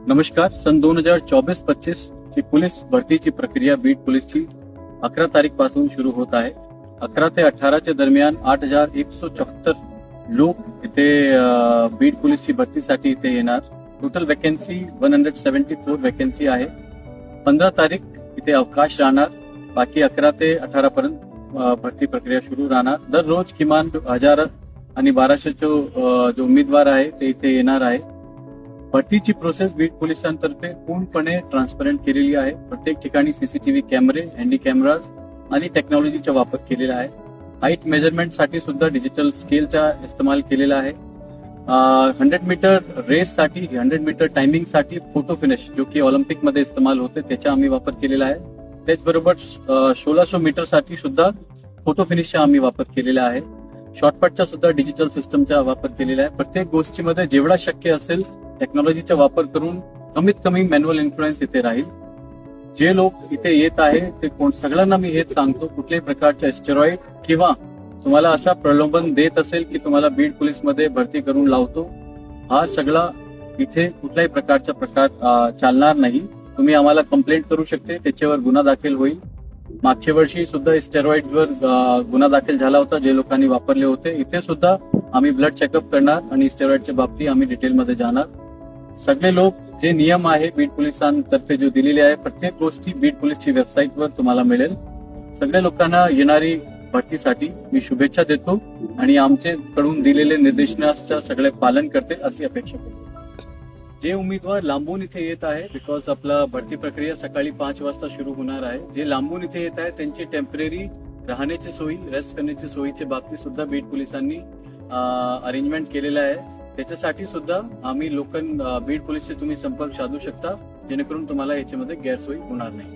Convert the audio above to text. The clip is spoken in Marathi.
नमस्कार. सन 2024-25 ची पोलीस भरतीची प्रक्रिया बीड पोलीसची 11 तारीख पासून सुरू होत आहे. 11 ते 18 च्या दरम्यान 8,174 लोक इथे बीड पोलीसची भरतीसाठी इथे येणार. टोटल वॅकन्सी 174 वॅकन्सी आहे. 15 तारीख इथे अवकाश राहणार. बाकी 11 ते 18 पर्यंत भरती प्रक्रिया सुरू राहणार. दररोज किमान 1000 आणि 1200 जो उमेदवार आहे ते इथे येणार आहे. भरतीची प्रोसेस बीड पोलिसांतर्फे पूर्णपणे ट्रान्सपरंट केलेली आहे. प्रत्येक ठिकाणी सीसीटीव्ही कॅमेरे, हँडी कॅमेराज आणि टेक्नॉलॉजीचा वापर केलेला आहे. हाईट मेजरमेंटसाठी सुद्धा डिजिटल स्केलचा इस्तेमाल केलेला आहे. 100 मीटर रेससाठी, 100 मीटर टायमिंगसाठी फोटो फिनिश जो की ऑलिम्पिकमध्ये इस्तेमाल होते त्याचा आम्ही वापर केलेला आहे. त्याचबरोबर 1600 मीटरसाठी सुद्धा फोटो फिनिशचा आम्ही वापर केलेला आहे. शॉर्टपटचा सुद्धा डिजिटल सिस्टमचा वापर केलेला आहे. प्रत्येक गोष्टीमध्ये जेवढा शक्य असेल टेक्नॉलॉजीचा वापर करून कमीत कमी मॅन्युअल इन्फ्लुएन्स इथे राहील. जे लोक इथे येत आहे ते सगळ्यांना मी हेच सांगतो, कुठल्याही प्रकारच्या स्टेरॉइड किंवा तुम्हाला असा प्रलोभन देत असेल की तुम्हाला बीड पोलीसमध्ये भरती करून लावतो, हा सगळा इथे कुठल्याही प्रकारचा प्रकार चालणार नाही. तुम्ही आम्हाला कंप्लेंट करू शकते, त्याच्यावर गुन्हा दाखल होईल. मागच्या वर्षी सुद्धा स्टेरॉइडवर गुन्हा दाखल झाला होता, जे लोकांनी वापरले होते. इथे सुद्धा आम्ही ब्लड चेकअप करणार आणि स्टेरॉइडच्या बाबतीत आम्ही डिटेलमध्ये जाणार. सगळे लोक जे नियम आहे बीड पोलिसांतर्फे जो दिलेले आहे, प्रत्येक गोष्टी बीड पोलीसची वेबसाईटवर तुम्हाला मिळेल. सगळ्या लोकांना येणारी भरतीसाठी मी शुभेच्छा देतो आणि आमचे कडून दिलेले निर्देशनाचं सगळे पालन करतील अशी अपेक्षा करतो. जे उमेदवार लांबून इथे येत आहे, बिकॉज आपला भरती प्रक्रिया सकाळी 5 वाजता सुरू होणार आहे. जे लांबून इथे येत आहे त्यांची टेम्पररी राहण्याची सोयी, रेस्ट करण्याची सोयीच्या बाबतीत सुद्धा बीड पोलिसांनी अरेंजमेंट केलेलं आहे. त्याच्यासाठी सुद्धा आम्ही बीड पोलीसचे तुम्ही संपर्क साधू शकता, जेणेकरून तुम्हाला याच्यामध्ये गैरसोयी होणार नाही.